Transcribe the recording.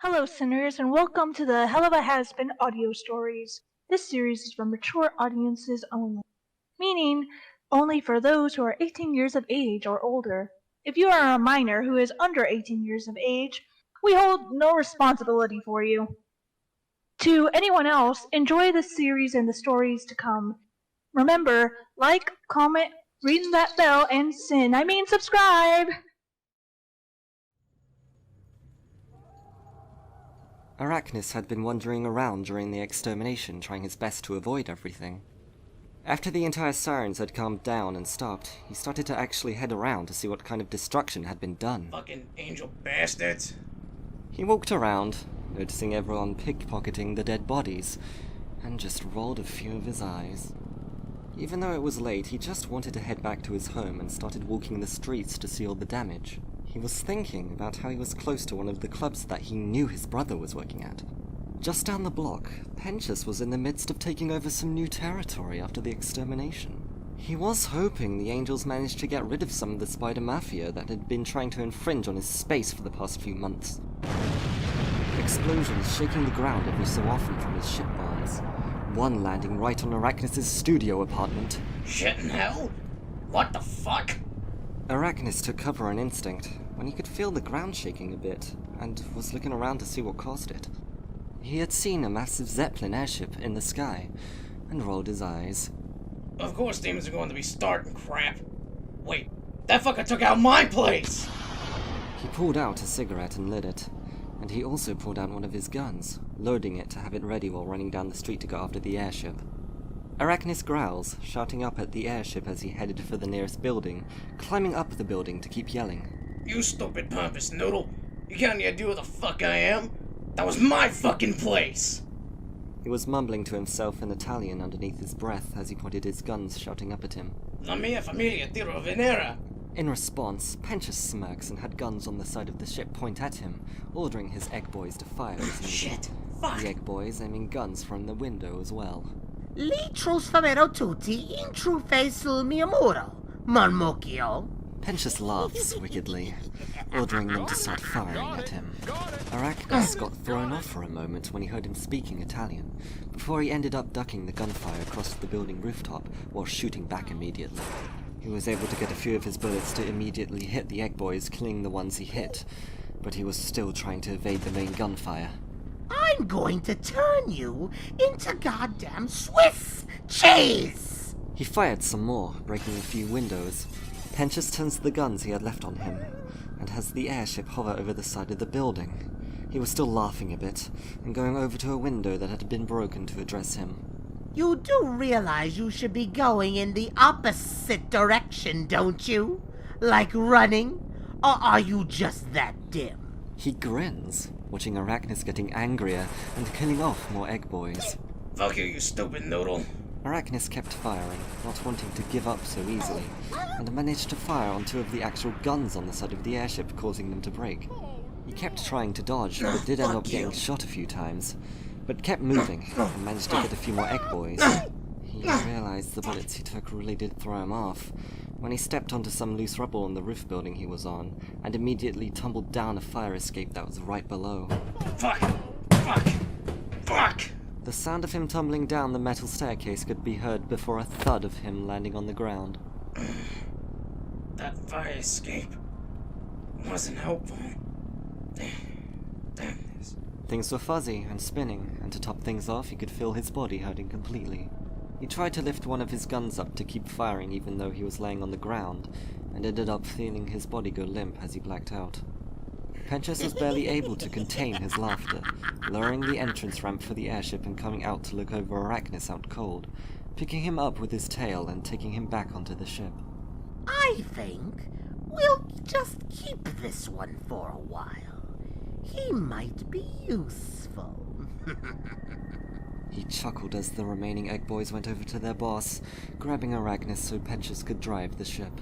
Hello, sinners, and welcome to the Helluva Hazbin audio stories. This series is for mature audiences only, meaning only for those who are 18 years of age or older. If you are a minor who is under 18 years of age, we hold no responsibility for you. To anyone else, enjoy the series and the stories to come. Remember, like, comment, ring that bell, and subscribe! Arackniss had been wandering around during the extermination, trying his best to avoid everything. After the entire sirens had calmed down and stopped, he started to actually head around to see what kind of destruction had been done. Fucking angel bastards. He walked around, noticing everyone pickpocketing the dead bodies, and just rolled a few of his eyes. Even though it was late, he just wanted to head back to his home and started walking the streets to see all the damage. He was thinking about how he was close to one of the clubs that he knew his brother was working at. Just down the block, Pentious was in the midst of taking over some new territory after the extermination. He was hoping the angels managed to get rid of some of the spider mafia that had been trying to infringe on his space for the past few months. Explosions shaking the ground every so often from his ship bombs, one landing right on Arackniss' studio apartment. Shit in hell? What the fuck? Arackniss took cover on instinct when he could feel the ground shaking a bit and was looking around to see what caused it. He had seen a massive Zeppelin airship in the sky and rolled his eyes. Of course demons are going to be starting crap. Wait, that fucker took out my place! He pulled out a cigarette and lit it, and he also pulled out one of his guns, loading it to have it ready while running down the street to go after the airship. Arackniss growls, shouting up at the airship as he headed for the nearest building, climbing up the building to keep yelling. You stupid pompous noodle! You got any idea who the fuck I am? That was my fucking place! He was mumbling to himself in Italian underneath his breath as he pointed his guns, shouting up at him. La mia familia tiro venera! In response, Pentious smirks and had guns on the side of the ship point at him, ordering his Eggbois to fire as needed. Shit! Fuck! The Eggbois aiming guns from the window as well. Li trasferirò tutti in truffe sul mio muro, Marmocchio. Pentious laughs wickedly, ordering them to start firing at him. Arackniss got thrown off for a moment when he heard him speaking Italian, before he ended up ducking the gunfire across the building rooftop while shooting back immediately. He was able to get a few of his bullets to immediately hit the Eggbois, killing the ones he hit, but he was still trying to evade the main gunfire. I'm going to turn you into goddamn Swiss cheese! He fired some more, breaking a few windows. Pentious turns the guns he had left on him, and has the airship hover over the side of the building. He was still laughing a bit, and going over to a window that had been broken to address him. You do realize you should be going in the opposite direction, don't you? Like running? Or are you just that dim? He grins, watching Arackniss getting angrier and killing off more Eggbois. Fuck you, you stupid noodle. Arackniss kept firing, not wanting to give up so easily, and managed to fire on two of the actual guns on the side of the airship, causing them to break. He kept trying to dodge, but did end up getting shot a few times, but kept moving and managed to get a few more Eggbois. He realized the bullets he took really did throw him off, when he stepped onto some loose rubble on the roof building he was on, and immediately tumbled down a fire escape that was right below. Fuck! Fuck! Fuck! The sound of him tumbling down the metal staircase could be heard before a thud of him landing on the ground. That fire escape wasn't helpful. Damn this. Things were fuzzy and spinning, and to top things off, he could feel his body hurting completely. He tried to lift one of his guns up to keep firing even though he was laying on the ground, and ended up feeling his body go limp as he blacked out. Pentious was barely able to contain his laughter, lowering the entrance ramp for the airship and coming out to look over Arackniss out cold, picking him up with his tail and taking him back onto the ship. I think we'll just keep this one for a while. He might be useful. He chuckled as the remaining Eggbois went over to their boss, grabbing Arackniss so Pentious could drive the ship.